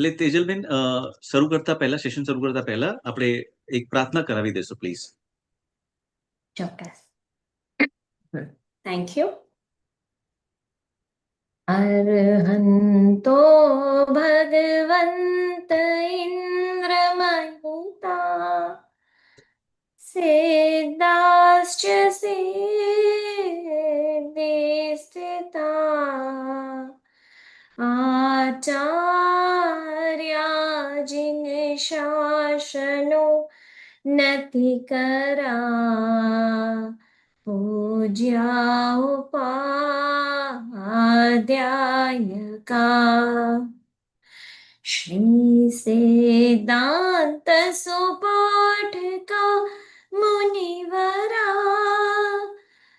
એટલે તેજલબેન શરૂ કરતા પહેલા સેશન શરૂ કરતા પહેલા આપણે એક પ્રાર્થના કરાવી દેશો પ્લીઝ. ચોક્કસ. Thank you. અર્હંતો ભગવંત ઇન્દ્રમહિતા સિદ્ધાશ્ચ સિદ્ધિ સ્થિતા આચાર્યા જિન શાસનો નતિ કરા પૂજ્યા ઉપાધ્યાયકા શ્રી સિદ્ધાંત સુપાઠકા મુનિવરા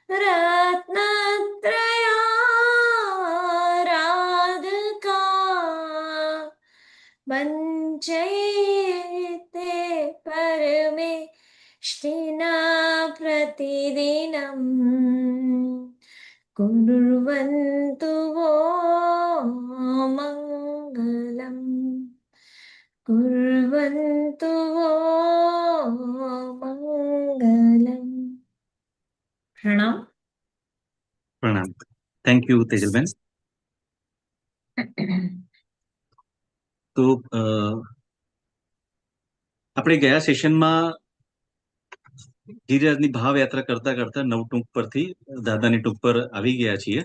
રત્નત્રયારાધકા વંચયતે પરમે ष्टिना प्रतिदिनं कुर्वन्तु वो मङ्गलं कुर्वन्तु वो मङ्गलं. પ્રણામ. પ્રણામ. Thank you Tejalben. તો આપણે ગયા સેશનમાં ગિરિરાજની ભાવ યાત્રા કરતા કરતા નવટૂંક પરથી દાદાની ટૂંક પર આવી ગયા છીએ.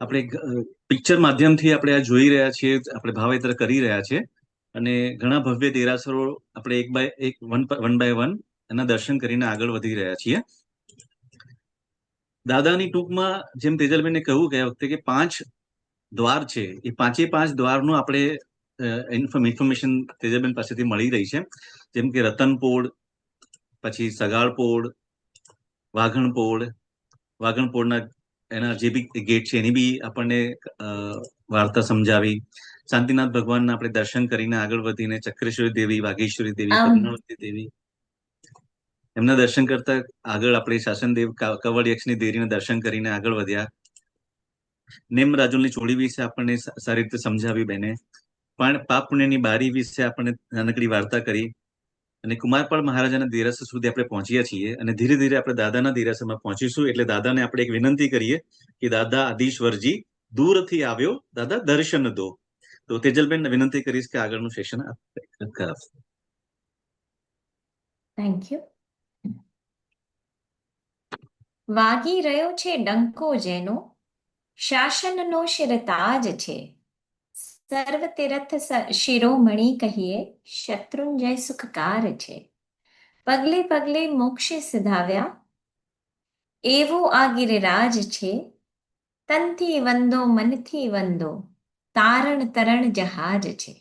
આપણે પિક્ચર માધ્યમથી આપણે આ જોઈ રહ્યા છીએ, આપણે ભાવયાત્રા કરી રહ્યા છીએ અને ઘણા ભવ્ય દેરાસરો આપણે એક બાય એક વન બાય વન એના દર્શન કરીને આગળ વધી રહ્યા છીએ. દાદાની ટૂંકમાં જેમ તેજલબેને કહ્યું ગયા વખતે કે 5 દ્વાર છે, એ 5 દ્વારનું આપણે ઇન્ફોર્મેશન તેજલબેન પાસેથી મળી રહી છે. જેમ કે રતનપોળ, પછી સગાળપોળ, વાઘણપોળના એના જે બી ગેટ છે એની બી આપણને વાર્તા સમજાવી. શાંતિનાથ ભગવાનના આપણે દર્શન કરીને આગળ વધીને ચક્રેશ્વરી દેવી, વાઘેશ્વરી દેવી, પદ્માવતી દેવી એમના દર્શન કરતા આગળ આપણે શાસનદેવ કવળયક્ષની દેવીના દર્શન કરીને આગળ વધ્યા. નેમ રાજુલની ચોળી વિશે આપણને સારી રીતે સમજાવી બેને. પણ પાપ પુણ્યની બારી વિશે આપણને નાનકડી વાર્તા કરી અને કુમારપાળ મહારાજાના દેરાસર સુધી આપણે પહોંચ્યા છીએ અને ધીરે ધીરે આપણે દાદાના દેરાસરમાં પહોંચીશું. એટલે દાદાને આપણે એક વિનંતી કરીએ કે દાદા આદિશ્વરજી દૂરથી આવ્યો, દાદા દર્શન દો. તો તેજલબેન વિનંતી કરીશ કે આગળનું સેશન કરાવો. Thank you. વાગી રહ્યો છે ડંકો જેનો, શાસનનો શિરતાજ છે. સર્વ તીર્થ શિરોમણી કહીએ, શત્રુંજય સુખકાર છે. પગલે પગલે મોક્ષે સિધાવ્યા, એવો આ ગિરિરાજ છે. તનથી વંદો મનથી વંદો, તારણ તરણ જહાજ છે.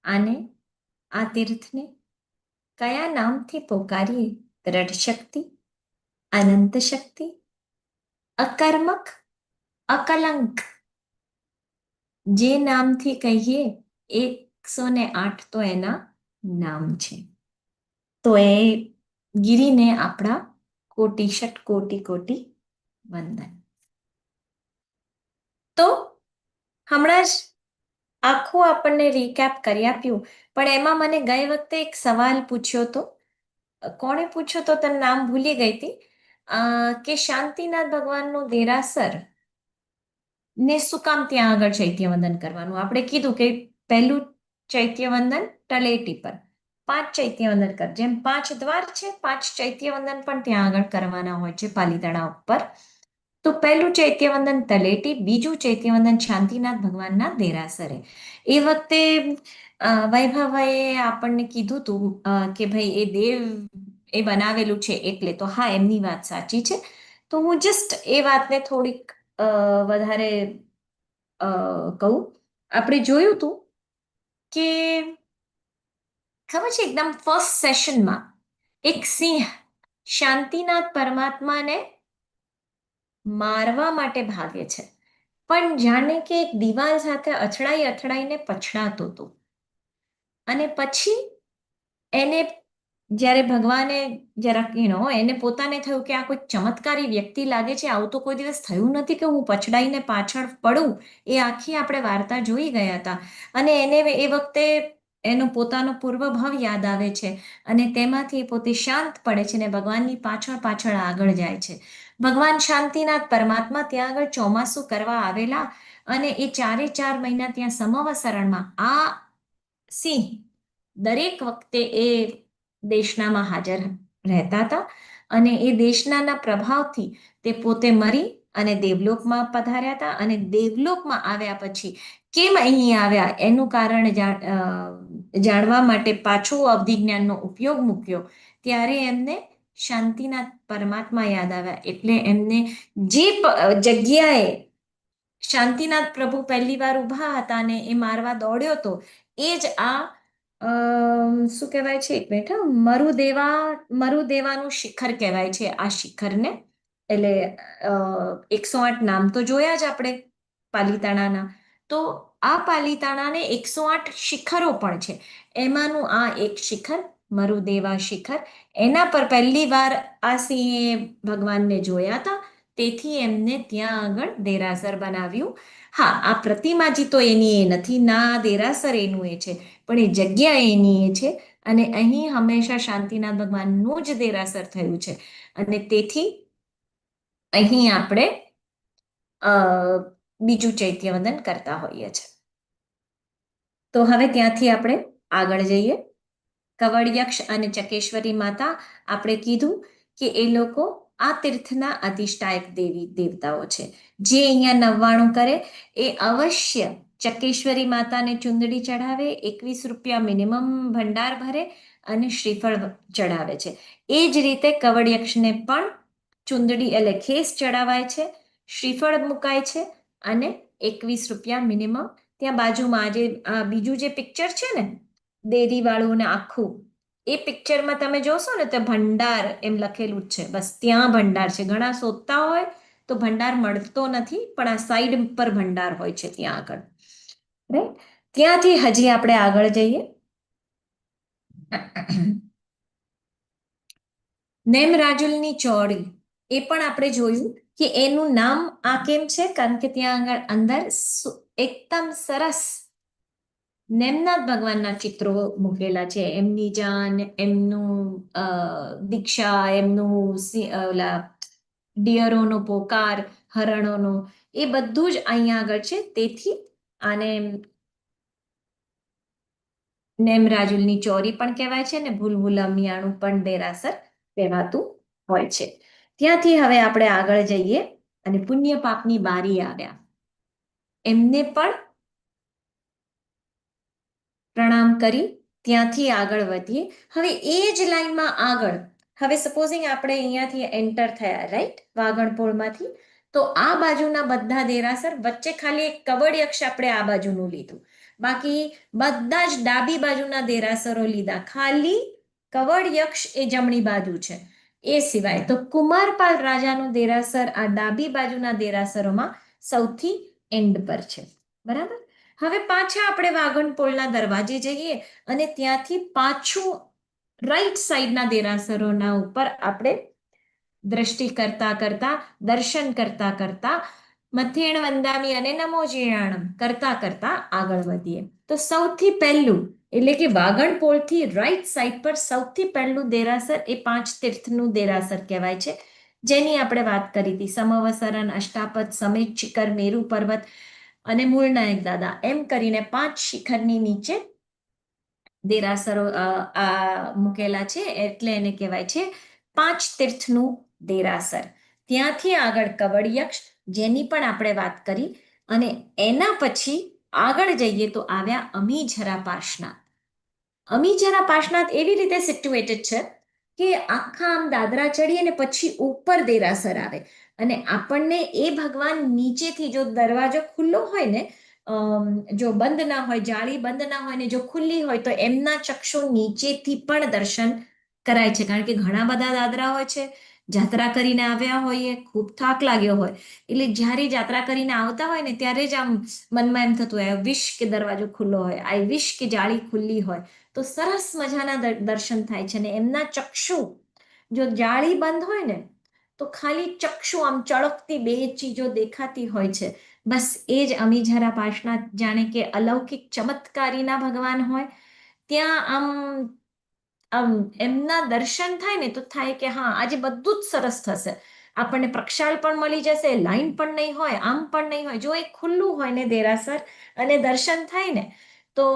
આને આ તીર્થને કયા નામથી પોકારીએ? દ્રઢ શક્તિ, અનંત શક્તિ, અકર્મક, અકલંક. જે નામથી કહીએ 108 તો એના નામ છે. તો એ ગિરિને આપણા કોટી કોટી વંદન. તો હમણાં જ આખું આપણને રીકેપ કરી આપ્યું, પણ એમાં મને ગઈ વખતે એક સવાલ પૂછ્યો હતો. કોણે પૂછ્યો તો તને નામ ભૂલી ગઈ હતી, કે શાંતિનાથ ભગવાનનું દેરાસર ને શું કામ ત્યાં આગળ ચૈત્યવંદન કરવાનું? આપણે કીધું કે પહેલું ચૈત્યવંદન તળેટી પર, 5 ચૈત્યવંદન કર. જેમ 5 દ્વાર છે, 5 ચૈત્યવંદન પણ ત્યાં આગળ કરવાના હોય છે પાલીતાણા ઉપર. તો પહેલું ચૈત્યવંદન તળેટી, બીજું ચૈત્યવંદન શાંતિનાથ ભગવાનના દેરાસરે. એ વખતે વૈભવભાઈએ આપણને કીધું હતું કે ભાઈ એ દેવ એ બનાવેલું છે એટલે. તો હા, એમની વાત સાચી છે. તો હું જસ્ટ એ વાતને થોડીક વધારે કહું. આપણે જોયું હતું કે ખબર છે, એકદમ ફર્સ્ટ સેશનમાં એક સિંહ શાંતિનાથ પરમાત્માને મારવા માટે ભાગે છે, પણ જાણે કે એક દિવાલ સાથે અથડાઈને પછડાતો હતો. અને પછી એને જ્યારે ભગવાને જરાક એને પોતાને થયું કે આ કોઈ ચમત્કારી વ્યક્તિ લાગે છે, આવું તો કોઈ દિવસ થયું નથી કે હું પછડાઈને પાછળ પડું. એ આખી આપણે વાર્તા જોઈ ગયા હતા અને એને એ વખતે એનો પોતાનો પૂર્વભાવ યાદ આવે છે અને તેમાંથી પોતે શાંત પડે છે ને ભગવાનની પાછળ પાછળ આગળ જાય છે. ભગવાન શાંતિનાથ પરમાત્મા ત્યાં આગળ ચોમાસું કરવા આવેલા અને એ 4 4 મહિના ત્યાં સમવસરણમાં આ સિંહ દરેક વખતે એ દેશનામાં હાજર રહેતા હતા અને એ દેશનાના પ્રભાવથી તે પોતે મરી અને દેવલોકમાં પધાર્યા હતા અને દેવલોકમાં આવ્યા પછી કેમ અહીં આવ્યા એનું કારણ જાણવા માટે પાછો અવધિજ્ઞાનનો ઉપયોગ મૂક્યો ત્યારે એમને શાંતિનાથ પરમાત્મા યાદ આવ્યા એટલે એમને જે જગ્યાએ શાંતિનાથ પ્રભુ પહેલી વાર ઊભા હતા અને એ મારવા દોડ્યો હતો એ જ આ શું કહેવાય છે, એક મિનિટ, મરુદેવાનું શિખર કહેવાય છે આ શિખરને. એટલે 108 નામ તો જોયા જ આપણે પાલીતાણાના. તો આ પાલીતાણાને 108 શિખરો પણ છે. એમાંનું આ એક શિખર મરુદેવા શિખર, એના પર પહેલી વાર આ સિંહે ભગવાનને જોયા હતા, તેથી એમને ત્યાં આગળ દેરાસર બનાવ્યું. હા, આ પ્રતિમાજી તો એની એ નથી, ના દેરાસર એનું એ છે, પણ એ જગ્યા એની એ છે અને અહીં હંમેશા શાંતિનાથ ભગવાનનું જ દેરાસર થયું છે અને તેથી અહીં આપણે બીજું ચૈત્યવંદન કરતા હોઈએ છીએ. તો હવે ત્યાંથી આપણે આગળ જઈએ. કવળયક્ષ અને ચકેશ્વરી માતા, આપણે કીધું કે એ લોકો આ તીર્થના અધિષ્ઠાયક દેવી દેવતાઓ છે. જે અહીંયા નવ્વાણું કરે એ અવશ્ય ચકેશ્વરી માતાને ચુંદડી ચઢાવે, 21 રૂપિયા મિનિમમ ભંડાર ભરે અને શ્રીફળ ચઢાવે છે. એ જ રીતે કવળયક્ષને પણ ચુંદડી એટલે ખેસ ચડાવાય છે, શ્રીફળ મુકાય છે અને 21 રૂપિયા મિનિમમ. ત્યાં બાજુમાં આજે બીજું જે પિક્ચર છે ને દેરી વાળું ને આખું, એ પિક્ચરમાં તમે જોશો ને તો ભંડાર એમ લખેલું જ છે, બસ ત્યાં ભંડાર છે. ઘણા શોધતા હોય તો ભંડાર મળતો નથી, પણ આ સાઈડ પર ભંડાર હોય છે ત્યાં આગળ. રાઈટ, ત્યાંથી હજી આપણે આગળ જઈએ. નેમરાજુલની ચોળી, એ પણ આપણે જોયું કે એનું નામ આ કેમ છે, કારણ કે ત્યાં આગળ અંદર એકદમ સરસ નેમનાથ ભગવાનના ચિત્રો મૂકેલા છે. એમની જાન, એમનું દીક્ષા, એમનું ઓલા ડિયરોનો પોકાર, હરણોનો, એ બધું જ અહીંયા આગળ છે. તેથી આને નેમરાજુલની ચોરી પણ કહેવાય છે ને ભૂલભુલૈયાનું પણ દેરાસર કહેવાતું હોય છે. ત્યાંથી હવે આપણે આગળ જઈએ અને પુણ્ય પાપની બારી આવ્યા, એમને પણ પ્રણામ કરી ત્યાંથી આગળ વધીએ. હવે એ જ લાઈનમાં આગળ, હવે સપોઝિંગ આપણે અહીંયાથી એન્ટર થયા રાઈટ વાગણપોળમાંથી, તો આ બાજુના બધા દેરાસર, વચ્ચે ખાલી એક કવળયક્ષ આપણે આ બાજુનું લીધું, બાકી બધા જ ડાબી બાજુના દેરાસરો લીધા. ખાલી કવળયક્ષ એ જમણી બાજુ છે. એ સિવાય તો કુમારપાલ રાજાનું દેરાસર આ ડાબી બાજુના દેરાસરોમાં સૌથી એન્ડ પર છે. બરાબર. હવે પાછા આપણે વાગણપોળના દરવાજે જઈએ અને ત્યાંથી પાછું રાઈટ સાઈડના દેરાસરોના ઉપર આપણે દ્રષ્ટિ કરતા કરતા, દર્શન કરતા કરતા, મથેણ વંદામી અને નમો જીણાણમ કરતા કરતા આગળ વધીએ. તો સૌથી પહેલું એટલે કે વાગણપોળથી રાઈટ સાઈડ પર સૌથી પહેલું દેરાસર એ 5 તીર્થનું દેરાસર કહેવાય છે, જેની આપણે વાત કરી હતી. સમવસરણ, અષ્ટાપદ, સમેત શિખર, મેરુ પર્વત અને મૂળનાયક દાદા, એમ કરીને 5 શિખરની નીચે દેરાસરો મૂકેલા છે, એટલે એને કહેવાય છે 5 તીર્થનું દેરાસર. ત્યાંથી આગળ કવળયક્ષ, જેની પણ આપણે વાત કરી, અને એના પછી આગળ જઈએ તો આવ્યા અમીઝરા પાર્શનાથ. અમીઝરા પાર્શનાથ એવી રીતે સિચ્યુએટેડ છે કે આખા આમ દાદરા ચડી અને પછી ઉપર દેરાસર આવે અને આપણને એ ભગવાન નીચેથી, જો દરવાજો ખુલ્લો હોય ને, જો બંધ ના હોય, જાળી બંધ ના હોય ને જો ખુલ્લી હોય તો એમના ચક્ષુ નીચેથી પણ દર્શન કરાય છે, કારણ કે ઘણા બધા દાદરા હોય છે, જાત્રા કરીને આવ્યા હોઈએ, ખૂબ થાક લાગ્યો હોય, એટલે જ્યારે જાત્રા કરીને આવતા હોય ને ત્યારે જ આમ મનમાં એમ થતું હોય, વિશ કે દરવાજો ખુલ્લો હોય, આઈ વિશ કે જાળી ખુલ્લી હોય, તો સરસ મજાના દર્શન થાય છે. ને એમના ચક્ષુ, જો જાળી બંધ હોય ને તો ખાલી ચક્ષુ આમ ચળકતી બે ચીજો દેખાતી હોય છે. બસ એ જ અમીઝરા પાસના જાણે કે અલૌકિક ચમત્કારીના ભગવાન હોય. ત્યાં આમ એમના દર્શન થાય ને તો થાય કે હા, આજે બધું જ સરસ થશે. આપણને પ્રક્ષાલ પણ મળી જશે, લાઈન પણ નહીં હોય, આમ પણ નહીં હોય. જો એ ખુલ્લું હોય ને દેરાસર અને દર્શન થાય ને તો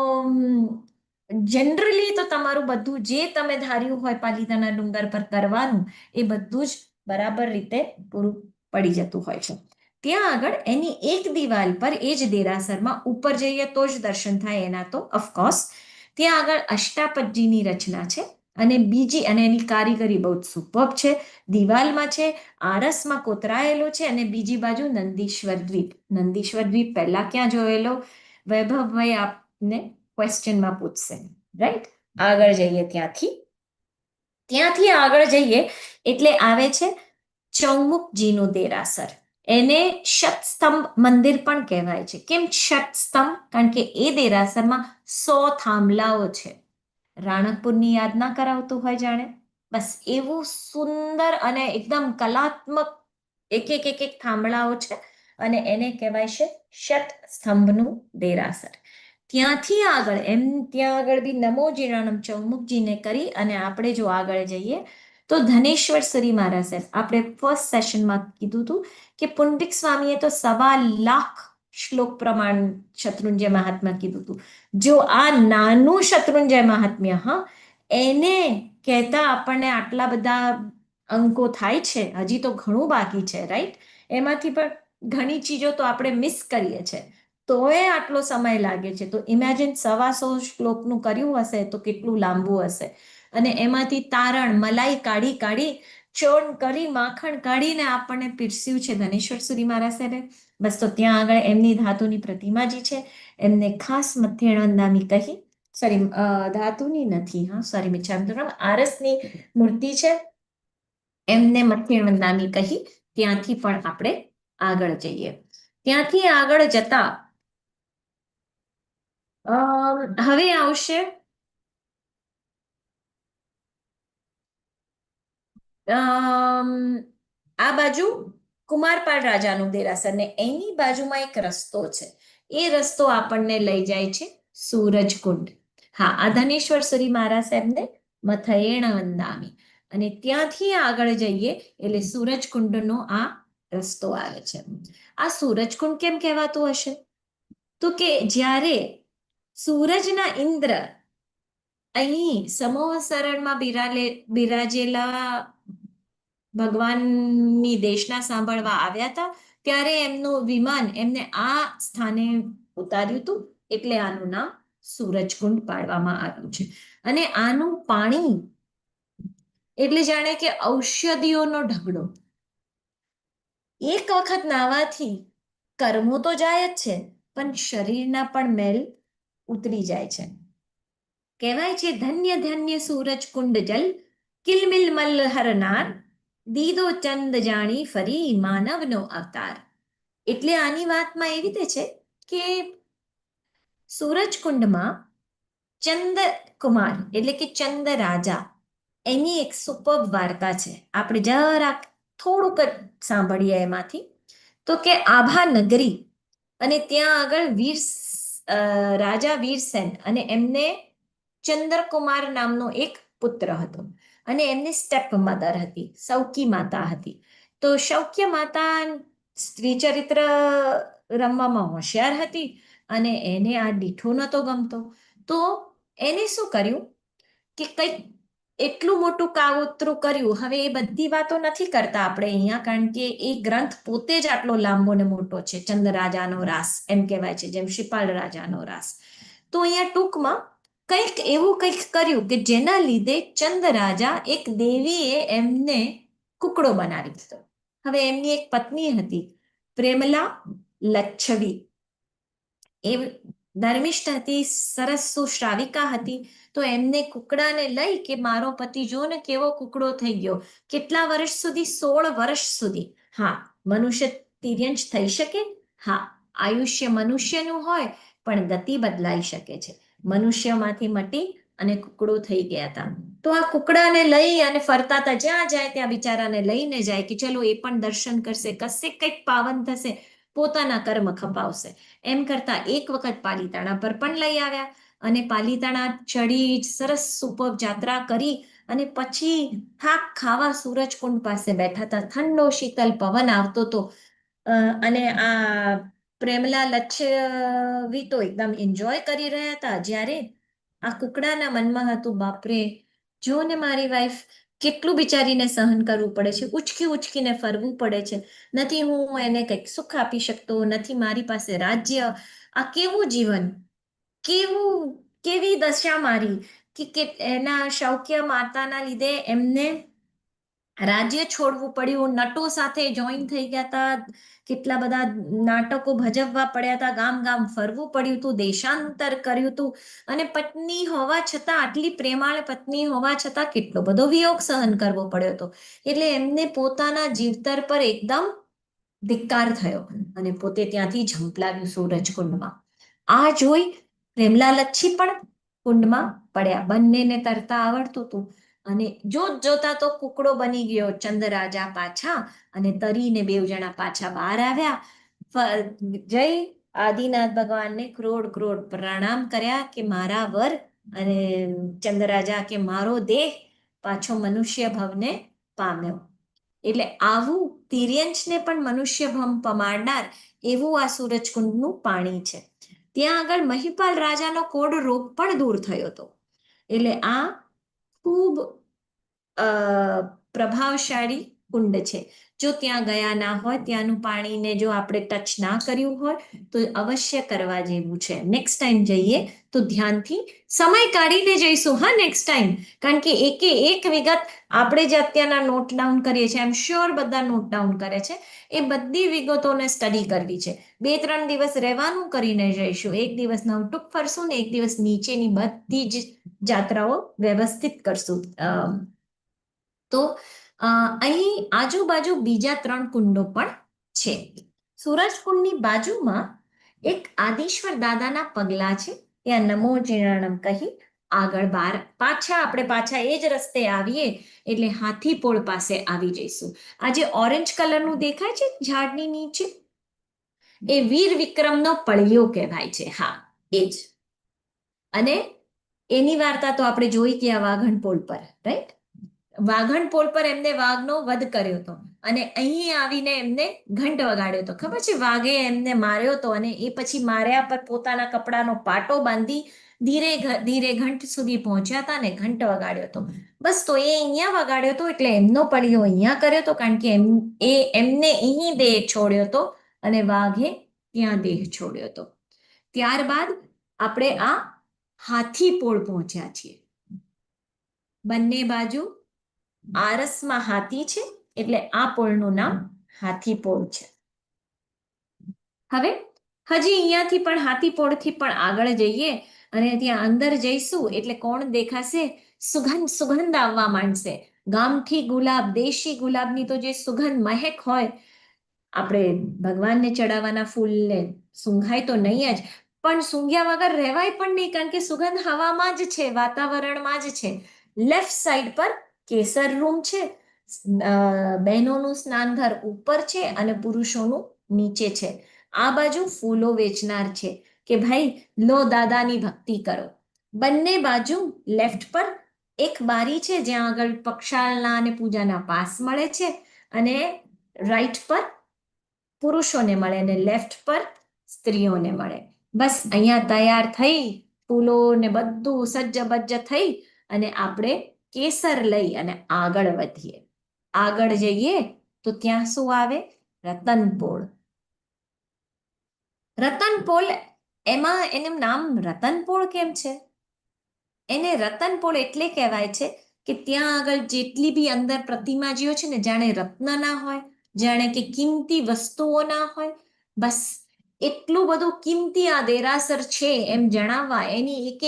જનરલી તો તમારું બધું જે તમે ધાર્યું હોય પાલિતાના ડુંગર પર કરવાનું, એ બધું જ બરાબર રીતે પૂરું પડી જતું હોય છે. ત્યાં આગળ એની એક દિવાલ પર એ જ દેરાસરમાં ઉપર જઈએ તો જ દર્શન થાય એના, તો ઓફકોર્સ ત્યાં આગળ અષ્ટાપદજીની રચના છે. અને બીજી, અને એની કારીગરી બહુ જ સુપર્બ છે. દિવાલમાં છે, આરસમાં કોતરાયેલું છે, અને બીજી બાજુ નંદીશ્વર દ્વીપ. નંદીશ્વર દ્વીપ પહેલા ક્યાં જોયેલો? વૈભવભાઈ આપને ક્વેશ્ચનમાં પૂછશે, રાઈટ? આગળ જઈએ ત્યાંથી આગળ જઈએ એટલે આવે છે ચૌમુખજીનું દેરાસર. એને શતસ્તંભ મંદિર પણ કહેવાય છે. કેમ શતસ્તંભ? કારણ કે એ દેરાસરમાં 100 થાંભલાઓ છે. રાણકપુરની યાદ ના કરાવતું હોય જાણે, બસ એવું સુંદર અને એકદમ કલાત્મક એક થાંભલાઓ છે. અને એને કહેવાય છે શતસ્તંભનું દેરાસર. ત્યાંથી આગળ ત્યાં આગળ બી નમો જીર્ણમ ચૌમુખજીને કરી અને આપણે જો આગળ જઈએ તો ધનેશ્વર સૂરી મહારાજ સાહેબ, આપણે ફર્સ્ટ સેશનમાં કીધું હતું કે પુંડિક સ્વામીએ તો 1.25 લાખ શ્લોક પ્રમાણ શત્રુંજય મહાત્મા કીધું હતું. જો આ નાનું શત્રુંજય મહાત્મ્ય, હા, એને કહેતા આપણને આટલા બધા અંકો થાય છે. હજી તો ઘણું બાકી છે, રાઈટ? એમાંથી પણ ઘણી ચીજો તો આપણે મિસ કરીએ છીએ, તોય આટલો સમય લાગે છે. તો ઇમેજિન 125 શ્લોકનું કર્યું હશે તો કેટલું લાંબુ હશે. અને એમાંથી તારણ મલાઈ કાઢી કાઢી ચોન કરી માખણ કાઢીને આપણને પીરસ્યું છે ધનેશ્વર સૂરી મહારાજ સાહેબે. બસ તો ત્યાં આગળ એમની ધાતુની પ્રતિમાજી છે. એમને ખાસ મધ્યણવંદામી કહી, સોરી, ધાતુની નથી, હા, સોરી, મિચ્છામી, આરસની મૂર્તિ છે. એમને મધ્યણવંદામી કહી ત્યાંથી પણ આપણે આગળ જઈએ. ત્યાંથી આગળ જતા હવે આવશે આ બાજુ કુમારપાળ રાજાનું દેરાસર, ને એની બાજુમાં એક રસ્તો છે. એ રસ્તો આપણને લઈ જાય છે સૂરજકુંડ. હા, આ ધનેશ્વર સૂરી મહારાજ સાહેબને મથયેણ વંદામી. અને ત્યાંથી આગળ જઈએ એટલે સૂરજકુંડનો આ રસ્તો આવે છે. આ સૂરજકુંડ કેમ કહેવાતું હશે? તો કે જ્યારે સૂરજના ઇન્દ્ર અહીં સમોહ સરણમાં બિરાજેલા ભગવાનની દેશના સાંભળવા આવ્યા હતા, ત્યારે એમનું વિમાન એમને આ સ્થાને ઉતાર્યું હતું, એટલે આનું નામ સૂરજકુંડ પાડવામાં આવ્યું છે. અને આનું પાણી એટલે જાણે કે ઔષધિઓનો ઢગલો. એક વખત નાવાથી કર્મો તો જાય જ છે, પણ શરીરના પણ મેલ ઉતરી જાય છે. કહેવાય છે ધન્ય ધન્ય સૂરજ કુંડ જલ, કિલમિલ મલ્હરનાર, દીદો ચંદ જાણી ફરી માનવનો અવતાર. એટલે આની વાતમાં એવી રીતે છે કે સૂરજકુંડમાં ચંદકુમાર એટલે કે ચંદ રાજા, એની એક સુપર વાર્તા છે. આપણે જરાક થોડુંક જ સાંભળીએ એમાંથી. તો કે આભા નગરી, અને ત્યાં આગળ રાજા વીરસેન અને એમને ચંદ્રકુમાર નામનો એક પુત્ર હતો. અને એમની સ્ટેપ મધર હતી, સૌકી માતા હતી. તો સૌક્ય માતા સ્ત્રી ચરિત્ર રમવામાં હોશિયાર હતી, અને એને આ દીઠો નહોતો ગમતો. તો એને શું કર્યું કે કંઈક એટલું મોટું કાવતરું કર્યું. હવે એ બધી વાતો નથી કરતા આપણે અહીંયા, કારણ કે એ ગ્રંથ પોતે જ આટલો લાંબો ને મોટો છે. ચંદ રાજાનો રાસ એમ કહેવાય છે, જેમ શિપાળ રાજાનો રાસ. તો અહીંયા ટૂંકમાં કંઈક કર્યું કે જેના લીધે ચંદ રાજા, એક દેવીએ એમને કુકડો બનાવી દીધો. હવે એમની એક પત્ની હતી પ્રેમલા લચ્છવી. એ ધર્મિષ્ઠ હતી, સરસ સુશ્રાવિકા હતી. તો એમને કુકડાને લઈ કે મારો પતિ જો ને કેવો કુકડો થઈ ગયો, કેટલા વર્ષ સુધી, 16 વર્ષ સુધી. હા, મનુષ્ય તિર્યંશ થઈ શકે. હા, આયુષ્ય મનુષ્યનું હોય પણ ગતિ બદલાઈ શકે છે. મનુષ્યમાંથી મટી અને કુકડો થઈ ગયા હતા. તો આ કુકડાને લઈ અને ફરતા હતા, જ્યાં જાય ત્યાં બિચારાને લઈને જાય કે ચલો એ પણ દર્શન કરશે, કશે કંઈક પાવન થશે, પોતાના કર્મ ખપાવશે. એમ કરતા એક વખત પાલીતાણા પર પણ લઈ આવ્યા અને પાલીતાણા ચડી સરસ સુપર યાત્રા કરી અને પછી થાક ખાવા સૂરજકુંડ પાસે બેઠા હતા. ઠંડો શીતલ પવન આવતો હતો અને આ પ્રેમલા લચ્છવી તો એકદમ એન્જોય કરી રહ્યા હતા. જ્યારે આ કુકડાના મનમાં હતું, બાપરે, જો ને મારી વાઈફ કેટલું બિચારીને સહન કરવું પડે છે, ઉચકી ઉચકીને ફરવું પડે છે, નથી હું એને કંઈક સુખ આપી શકતો, નથી મારી પાસે રાજ્ય, આ કેવું જીવન, કેવું, કેવી દશા મારી, કે એના શૌક્ય માતાના લીધે એમને રાજ્ય છોડવું પડ્યું, નટો સાથે જોઈન થઈ ગયા હતા, કેટલા બધા નાટકો ભજવવા પડ્યા હતા, ગામ ગામ ફરવું પડ્યું હતું, દેશાંતર કર્યું હતું. અને પત્ની હોવા છતાં, આટલી પ્રેમાળ પત્ની હોવા છતાં કેટલો બધો વિયોગ સહન કરવો પડ્યો હતો. એટલે એમને પોતાના જીવતર પર એકદમ ધિક્કાર થયો અને પોતે ત્યાંથી ઝંપલાવ્યું સૂરજકુંડમાં. આ જોઈ પ્રેમલા લચ્છી પણ કુંડમાં પડ્યા. બંનેને તરતા આવડતું હતું અને જોત જોતા તો કુકડો બની ગયો ચંદ્રરાજા પાછા, અને તરીને બેવ જણા પાછા બહાર આવ્યા. જય આદિનાથ ભગવાનને ક્રોડ ક્રોડ પ્રણામ કર્યા કે મારા વર, અને ચંદ્રરાજા કે મારો દેહ પાછો મનુષ્ય ભવને પામ્યો. એટલે આવું તિર્યંશને પણ મનુષ્ય ભમ પમાડનાર એવું આ સૂરજકુંડનું પાણી છે. ત્યાં આગળ મહિપાલ રાજાનો કોડ રોગ પણ દૂર થયો હતો. એટલે આ ખૂબ પ્રભાવશાળી કુંડ છે. જો ત્યાં ગયા ના હોય, ત્યાંનું પાણીને જો આપણે ટચ ના કર્યું હોય તો અવશ્ય કરવા જેવું છે. નેક્સ્ટ ટાઈમ જઈએ તો ધ્યાનથી સમય કાઢીને જઈશું. હા, નેક્સ્ટ ટાઈમ, કારણ કે એકે એક વિગત આપણે જે અત્યારના નોટ ડાઉન કરીએ છીએ, આઈ એમ શ્યોર બધા નોટ ડાઉન કરે છે, એ બધી વિગતોને સ્ટડી કરવી છે. 2-3 દિવસ રહેવાનું કરીને જઈશું. એક દિવસ નવટુક ફરશું ને એક દિવસ નીચેની બધી જ જાત્રાઓ વ્યવસ્થિત કરશું. તો અહીં આજુબાજુ બીજા 3 કુંડો પણ છે. સૂરજકુંડની બાજુમાં એક આદિશ્વર દાદાના પગલા છે. ત્યાં નમો ચિરાણમ કહી આગળ આપણે પાછા એ જ રસ્તે આવીએ એટલે હાથીપોળ પાસે આવી જઈશું. આ જે ઓરેન્જ કલરનું દેખાય છે ઝાડની નીચે, એ વીર વિક્રમનો પળિયો કહેવાય છે. હા, એ જ. અને એની વાર્તા તો આપણે જોઈ ગયા વાઘણપોળ પર, રાઈટ? વાઘણપોળ પર એમને વાઘનો વધ કર્યો હતો અને અહીં આવીને એમને ઘંટ વગાડ્યો હતો. ખબર છે, વાઘે એમને માર્યો હતો અને એ પછી માર્યા પર પોતાના કપડાનો પાટો બાંધી ધીરે ધીરે ઘંટ સુધી પહોંચ્યા હતા અને ઘંટ વગાડ્યો હતો. બસ, તો એ અહીંયા વગાડ્યો હતો એટલે એમનો પળિયો અહીંયા કર્યો હતો, કારણ કે એમને અહીં દેહ છોડ્યો હતો અને વાઘે ત્યાં દેહ છોડ્યો હતો. ત્યારબાદ આપણે આ હાથીપોળ પહોંચ્યા છીએ. બંને બાજુ આરસમાં હાથી છે એટલે આ પોળનું નામ હાથીપોળ છે. હવે હજી અહીંયાથી પણ હાથીપોળથી પણ આગળ જઈએ અને ત્યાં અંદર જઈશું એટલે કોણ દેખાશે? સુગંધ આવવા માંડશે. ગામઠી ગુલાબ, દેશી ગુલાબની તો જે સુગંધ મહેક હોય, આપણે ભગવાનને ચડાવવાના ફૂલને સૂંઘાય તો નહીં જ, પણ સૂંઘ્યા વગર રહેવાય પણ નહીં, કારણ કે સુગંધ હવામાં જ છે, વાતાવરણમાં જ છે. લેફ્ટ સાઈડ પર કેસર રૂમ છે. બહેનોનું સ્નાનઘર ઉપર છે અને પુરુષોનું નીચે છે. આ બાજુ ફૂલો વેચનાર છે કે ભાઈ લો દાદાની ભક્તિ કરો. બંને બાજુ લેફ્ટ પર એક બારી છે જ્યાં આગળ પક્ષાલના અને પૂજાના પાસ મળે છે, અને રાઈટ પર પુરુષોને મળે અને લેફ્ટ પર સ્ત્રીઓને મળે. બસ અહીંયા તૈયાર થઈ, ફૂલોને બધું સજ્જ બજ્જ થઈ અને આપણે કેસર લઈ અને આગળ વધીએ. આગળ જઈએ તો ત્યાં શું આવે? રતનપોળ. રતનપોળ, એમાં એનું નામ રતનપોળ કેમ છે? એને રતનપોળ એટલે કહેવાય છે કે ત્યાં આગળ જેટલી બી અંદર પ્રતિમાજીઓ છે ને, જાણે રત્ન ના હોય, જાણે કે કિંમતી વસ્તુઓ ના હોય, બસ એટલું બધું કિંમતી આ દેરાસર છે એમ જણાવવા, એની એક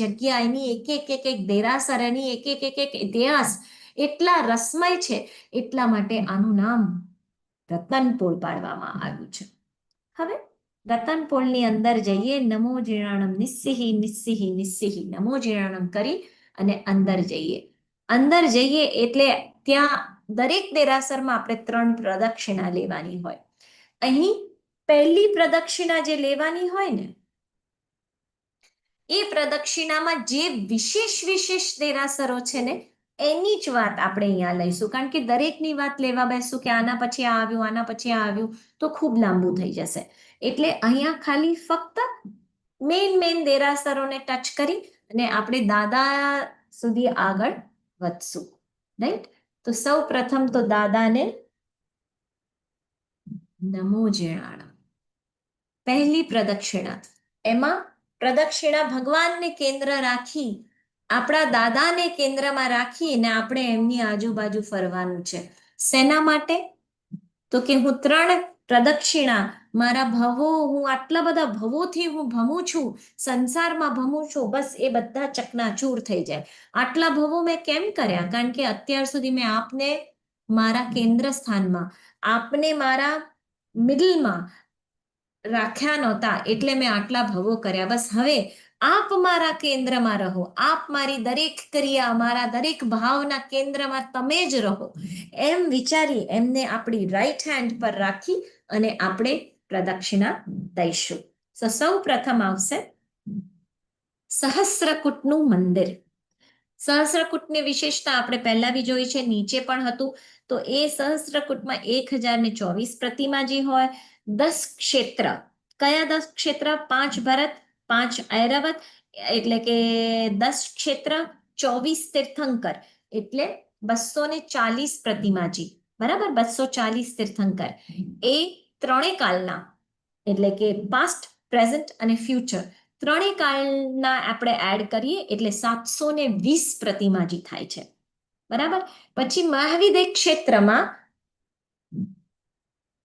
જગ્યા, એની એક દેરાસર, એની એક ઇતિહાસ એટલા રસમય છે, એટલા માટે આનું નામ રતનપોળ પાડવામાં આવ્યું છે. હવે રતનપોળની અંદર જઈએ, નમો જીણાણમ નિસ્સિહી નિસ્સિહી નિસ્સિહી નમો જીણાણમ કરી અને અંદર જઈએ. અંદર જઈએ એટલે ત્યાં દરેક દેરાસરમાં આપણે 3 પ્રદક્ષિણા લેવાની હોય. અહીં પહેલી પ્રદક્ષિણા જે લેવાની હોય ને, એ પ્રદક્ષિણામાં જે વિશેષ દેરાસરો છે ને, એની જ વાત આપણે અહીંયા લઈશું. કારણ કે દરેકની વાત લેવા બેસું કે આના પછી આ આવ્યું, આના પછી આ આવ્યું, તો ખૂબ લાંબુ થઈ જશે. એટલે અહીંયા ખાલી ફક્ત મેઇન દેરાસરોને ટચ કરી અને આપણે દાદા સુધી આગળ વધશું. રાઈટ? તો સૌ પ્રથમ તો દાદાને નમો જીણાણમ, પહેલી પ્રદક્ષિણા. એમાં પ્રદક્ષિણા ભગવાનને કેન્દ્ર રાખી, આપણા દાદાને કેન્દ્રમાં રાખીને આપણે એમની આજુબાજુ ફરવાનું છે. શેના માટે? તો કે હું 3 પ્રદક્ષિણા, મારા ભવો, હું આટલા બધા ભવોથી હું ભમું છું, સંસારમાં ભમું છું, બસ એ બધા ચકનાચૂર થઈ જાય. આટલા ભવો મેં કેમ કર્યા? કારણ કે અત્યાર સુધી મેં આપને મારા કેન્દ્ર સ્થાનમાં, આપને મારા મિડલમાં રાખ્યા નહોતા, એટલે મેં આટલા ભવો કર્યા. બસ હવે આપ મારા કેન્દ્રમાં રહો, આપ મારી દરેક ક્રિયા, મારા દરેક ભાવના કેન્દ્રમાં તમે જ રહો, એમ વિચારી એમને આપણી રાઈટ હેન્ડ પર રાખી અને આપણે પ્રદક્ષિણા દઈશું. તો સૌ પ્રથમ આવશે સહસ્રકૂટનું મંદિર. સહસ્રકૂટની વિશેષતા આપણે પહેલા બી જોઈ છે, નીચે પણ હતું. તો એ સહસ્રકૂટમાં 1024 પ્રતિમાજી હોય, 10 ક્ષેત્ર. કયા 10 ક્ષેત્ર? 5 ભરત, 5 ઐરાવત, એટલે કે 10 ક્ષેત્ર, 24 તીર્થંકર, એટલે 240 પ્રતિમાજી. બરાબર? 240 તીર્થંકર એ ત્રણેય કાલના, એટલે કે પાસ્ટ, પ્રેઝન્ટ અને ફ્યુચર, ત્રણેય કાળના આપણે એડ કરીએ એટલે 720 પ્રતિમાજી થાય છે. બરાબર? પછી મહાવિદ્ય ક્ષેત્રમાં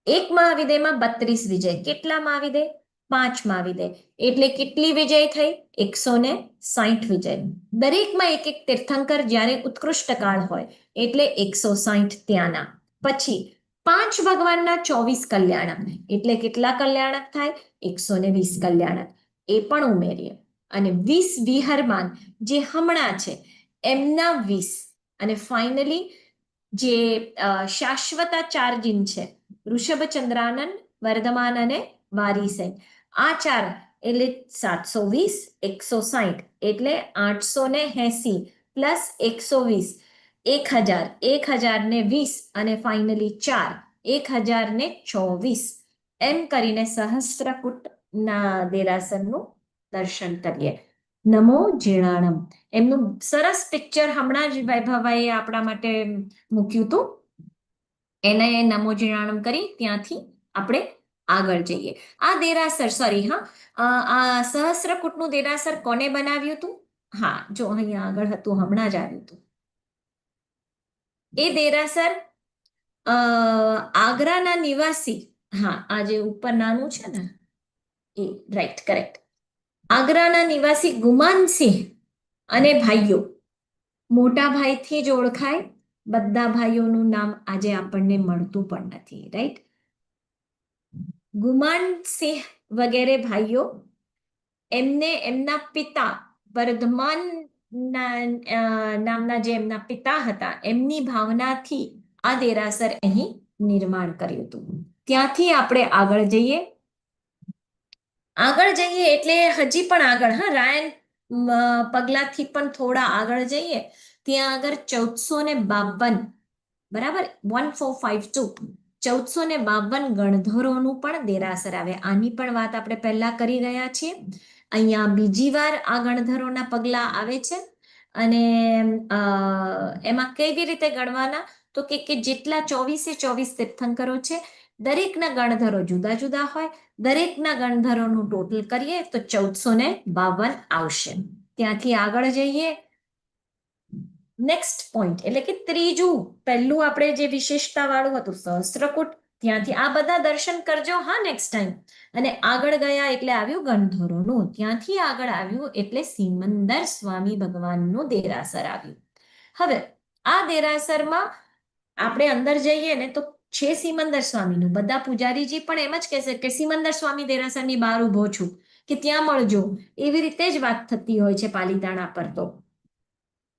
એક મહાવિદ્યમાં 32 વિજય. કેટલા મહાવિદ્ય? 5 મહાવિદ્ય. એટલે કેટલી વિજય થઈ? 160 વિજય. દરેકમાં એક તીર્થંકર, જ્યારે ઉત્કૃષ્ટ કાળ હોય એટલે 160 ત્યાંના. પછી 5 ભગવાનના 24 કલ્યાણક, એટલે કેટલા કલ્યાણક થાય? 120 કલ્યાણક. એ પણ ઉમેરીએ. અને 20 વિહરમાન જે હમણાં છે એમના 20. અને ફાઇનલી જે શાશ્વતાચાર્યજીન છે, ઋષભચંદ્રાનન, વર્ધમાન અને વારીસેન, આ 4 એટલે 720, 160 એટલે 880 પ્લસ 120, 1000, 1020 અને ફાઇનલી 4, 1024. એમ કરીને સહસ્રકૂટના દેરાસરનું દર્શન કરીએ. નમો જીણાણમ. એમનું સરસ પિક્ચર હમણાં જ વૈભવભાઈએ આપણા માટે મૂક્યું હતું. એને નમો જીણાણમ કરી ત્યાંથી આપણે આગળ જઈએ. આ દેરાસર, સોરી, આ સહસ્રકૂટનું દેરાસર કોને બનાવ્યું હતું? હા, જો અહીંયા આગળ હતું, હમણાં જ આવ્યું હતું. એ દેરાસર આગ્રાના નિવાસી, હા, આ જે ઉપર નાનું છે ને એ, રાઈટ, કરેક્ટ, આગ્રાના નિવાસી ગુમાનસિંહ અને ભાઈઓ, મોટા ભાઈથી જ ઓળખાય, બધા ભાઈઓનું નામ આજે આપણને મળતું પણ નથી. રાઈટ? ગુમાનસિંહ વગેરે ભાઈઓ, એમને એમના પિતા વર્ધમાન નામના જે એમના પિતા હતા, એમની ભાવનાથી આ દેરાસર અહીં નિર્માણ કર્યું હતું. ત્યાંથી આપણે આગળ જઈએ. આગળ જઈએ એટલે હજી પણ આગળ, હા, રાયન પગલાથી પણ થોડા આગળ જઈએ, ત્યાં આગળ 1452, બરાબર, 1452, 1452 ગણધરોનું પણ દેરાસર આવે. આની પણ વાત આપણે પહેલા કરી ગયા છીએ. અહીંયા બીજી વાર આ ગણધરોના પગલા આવે છે. અને એમાં કેવી રીતે ગણવાના? તો કે જેટલા 24 તીર્થંકરો છે, દરેકના ગણધરો જુદા જુદા હોય. દરેકના ગણધરોનું ટોટલ કરીએ તો 1452 આવશે. ત્યાંથી આગળ જઈએ. નેક્સ્ટ પોઈન્ટ એટલે કે ત્રીજું, પહેલું આપણે જે વિશેષતા વાળું હતું સહસ્રકૂટ, ત્યાંથી આ બધા દર્શન કરજો હા નેક્સ્ટ ટાઈમ. અને આગળ ગયા એટલે આવ્યું ગણધરોનું, ત્યાંથી આગળ આવ્યું એટલે સિમંદર સ્વામી ભગવાનનું દેરાસર આવ્યું. હવે આ દેરાસરમાં આપણે અંદર જઈએ ને તો છે સિમંદર સ્વામીનું, બધા પૂજારીજી પણ એમ જ કહેશે કે સિમંદર સ્વામી દેરાસરની બહાર ઊભો છું કે ત્યાં મળજો, એવી રીતે જ વાત થતી હોય છે પાલીતાણા પર. તો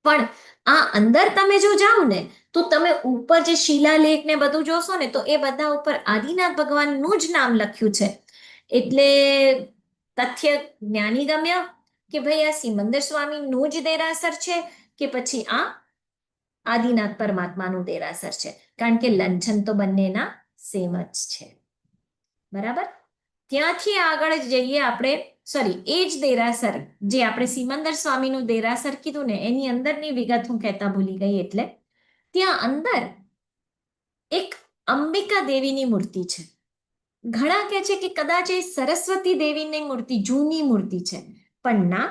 પણ આ અંદર તમે જો જાઓ ને તો તમે ઉપર જે શિલાલેખ ને બધું જોશો ને તો એ બધા ઉપર આદિનાથ ભગવાનનું જ નામ લખ્યું છે. એટલે તથ્ય જ્ઞાની ગમ્યા કે ભાઈ આ સિમંદર સ્વામીનું જ દેરાસર છે કે પછી આ આદિનાથ પરમાત્માનું દેરાસર છે, કારણ કે લંછન તો બંનેના સેમ જ છે. બરાબર. ત્યાંથી આગળ જઈએ આપણે, સોરી, એ જ દેરાસર જે આપણે સિમંદર સ્વામીનું દેરાસર કીધું ને એની અંદરની વિગત હું કહેતા ભૂલી ગઈ. એટલે ત્યાં અંદર એક અંબિકા દેવીની મૂર્તિ છે. ઘણા કહે છે કે કદાચ એ સરસ્વતી દેવીની મૂર્તિ, જૂની મૂર્તિ છે, પણ ના,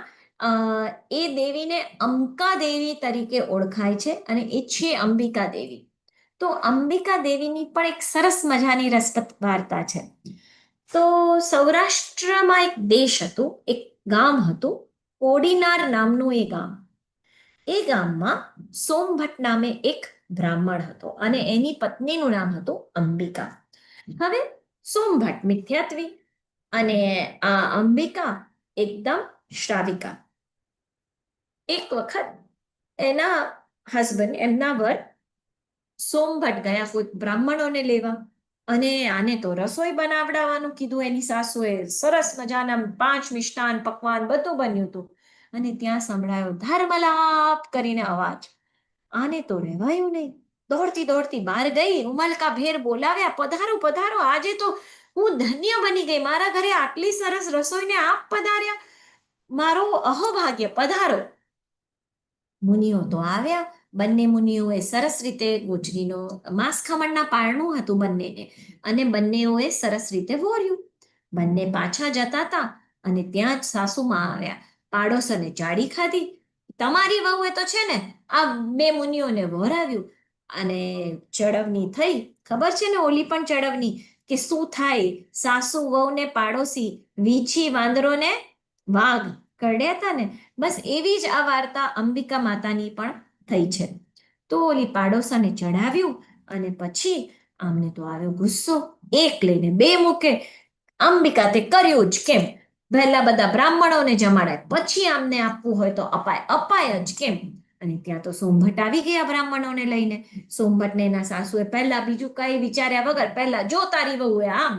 એ દેવીને અંકા દેવી તરીકે ઓળખાય છે અને એ છે અંબિકા દેવી. તો અંબિકા દેવીની પણ એક સરસ મજાની રસપ્રદ વાર્તા છે. તો સૌરાષ્ટ્રમાં એક દેશ હતું, એક ગામ હતું, કોડીનાર નામનું એ ગામ. એ ગામમાં સોમભટ્ટ નામે એક બ્રાહ્મણ હતો અને એની પત્નીનું નામ હતું અંબિકા. હવે સોમભટ્ટ મિથ્યાત્વી અને આ અંબિકા એકદમ શ્રાવિકા. એક વખત એના હસબન્ડ, એમના વર સોમભટ્ટ ગયા કોઈ બ્રાહ્મણોને લેવા અને આને તો રસોઈ બનાવડાવવાનું કીધું. એની સાસુએ સરસ મજાના 5 મિષ્ટાન પકવાન બધું બન્યું હતું અને ત્યાં સંભળાયો ધર્મલાપ કરીને અવાજ. આને તો રહેવાયું નહીં. દોડતી દોડતી બહાર ગઈ, ઉમલકા ભેર બોલાવ્યા, પધારો પધારો, આજે તો હું ધન્ય બની ગઈ, મારા ઘરે આટલી સરસ રસોઈને આપ પધાર્યા, મારો અહોભાગ્ય, પધારો. મુનિઓ તો આવ્યા. બંને મુનિઓએ સરસ રીતે ગોચરીનો માંસ ખમણના પારણું હતું બંનેને અને બંનેઓએ સરસ રીતે વોર્યું. બંને પાછા જતા હતા અને ત્યાં જ સાસુમાં આવ્યા, પાડોશને ચાડી ખાધી. તમારી વહુએ તો છે ને આ બે મુનિઓને વરાવ્યું અને ચડવણી થઈ. ખબર છે ને ઓલી પણ ચડવણી કે શું થાય, સાસુ વહુને પાડોશી, વીછી વાંદરોને વાઘ કરડ્યા હતા ને, બસ એવી જ આ વાર્તા અંબિકા માતાની પણ થઈ છે. તો ઓલી પાડોશાને ચડાવ્યું અને પછી આમને તો આવ્યો ગુસ્સો, એક લઈને બે મૂકે. અંબિકા તે કર્યું જ કેમ, પહેલા બધા બ્રાહ્મણોને જમાડાય, પછી આમને આપવું હોય તો અપાય, અપાય જ કેમ. અને ત્યાં તો સોમભટ્ટ આવી ગયા બ્રાહ્મણોને લઈને. સોમભટ્ટને એના સાસુએ પહેલા બીજું કઈ વિચાર્યા વગર પહેલા જો તારી વહુએ આમ.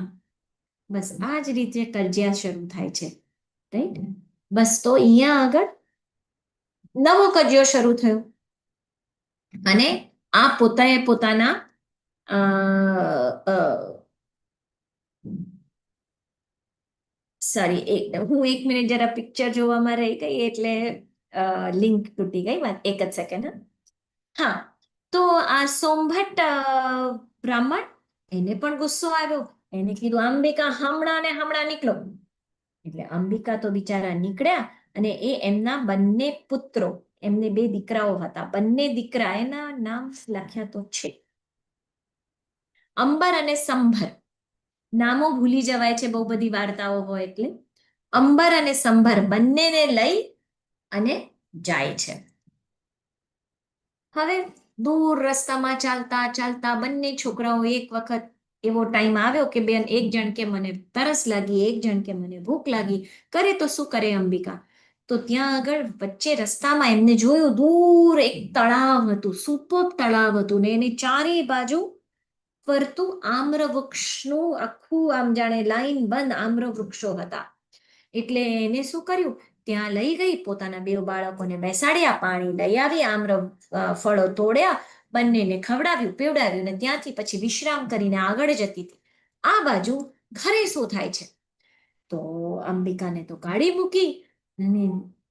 બસ આ જ રીતે કજિયા શરૂ થાય છે, રાઈટ. બસ તો અહીંયા આગળ નવો કજિયો શરૂ થયો અને આ પોતાના સોરી, હું 1 મિનિટ જરા પિક્ચર જોવામાં રહી ગઈ એટલે લિંક તૂટી ગઈ. એક જ સેકન્ડ. હા, તો આ સોમભટ્ટ બ્રાહ્મણ, એને પણ ગુસ્સો આવ્યો. એને કીધું અંબિકા હમણાં ને હમણાં નીકળો. એટલે અંબિકા તો બિચારા નીકળ્યા અને એ એમના બંને પુત્રો, એમને 2 દીકરાઓ હતા, બંને દીકરા, એના નામ લખ્યા તો છે, અંબર અને સંભર. નામો ભૂલી જવાય છે, બહુ બધી વાર્તાઓ હોય એટલે. અંબર અને સંભર બંનેને લઈ અને જાય છે. હવે દૂર રસ્તામાં ચાલતા ચાલતા બંને છોકરાઓ એક વખત એવો ટાઈમ આવ્યો કે બેન, એક જણ કે મને તરસ લાગી, એક જણ કે મને ભૂખ લાગી, કરે તો શું કરે અંબિકા. તો ત્યાં આગળ વચ્ચે રસ્તામાં એમને જોયું, દૂર એક તળાવ હતું, સુપર તળાવ હતું ને એની ચારે બાજુ ફરતું આમ્ર વૃક્ષનું આખું આમ જાણે લાઈન બંધ આમ્ર વૃક્ષો હતા. એટલે એને શું કર્યું, ત્યાં લઈ ગઈ, પોતાના 2 બાળકોને બેસાડ્યા, પાણી લઈ આવી, આમ્ર ફળો તોડ્યા, બંનેને ખવડાવ્યું પીવડાવ્યું ને ત્યાંથી પછી વિશ્રામ કરીને આગળ જતી હતી. આ બાજુ ઘરે શું થાય છે, તો અંબિકાને તો કાઢી મૂકી અને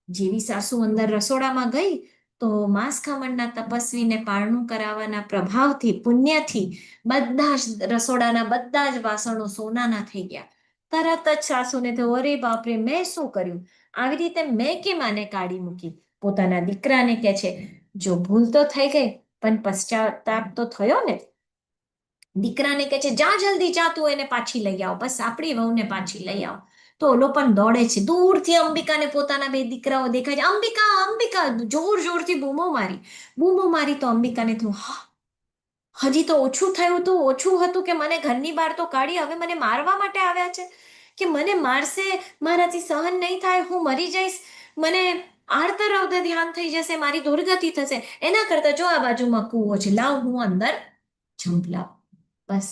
જેવી સાસુ અંદર રસોડામાં ગઈ તો માંસ ખમણના તપસ્વીને પારણું કરાવવાના પ્રભાવથી, પુણ્યથી બધા જ રસોડાના બધા જ વાસણો સોનાના થઈ ગયા. તરત જ સાસુને તો અરે બાપરે, મેં શું કર્યું, આવી રીતે મેં કેમ આને કાઢી મૂકી. પોતાના દીકરાને કહે છે, જો ભૂલ તો થઈ ગઈ પણ પશ્ચાતાપ તો થયો ને. દીકરાને કહે છે જા જલ્દી જા, તું એને પાછી લઈ આવ, બસ આપણી વહુને પાછી લઈ આવ. તો ઓલો પણ દોડે છે. દૂરથી અંબિકાને પોતાના બે દીકરાઓ દેખાય છે. અંબિકા અંબિકા, જોર જોરથી બૂમો મારી તો અંબિકાને થયું, હા, હજી તો ઓછું થયું હતું, ઓછું હતું કે મને ઘરની બહાર તો કાઢી, હવે મને મારવા માટે આવ્યા છે, કે મને મારશે, મારાથી સહન નહીં થાય, હું મરી જઈશ, મને આડતર અવધે ધ્યાન થઈ જશે, મારી દુર્ગતિ થશે. એના કરતા જો આ બાજુમાં કૂવો છે, લાવ હું અંદર ઝંપલાવ. બસ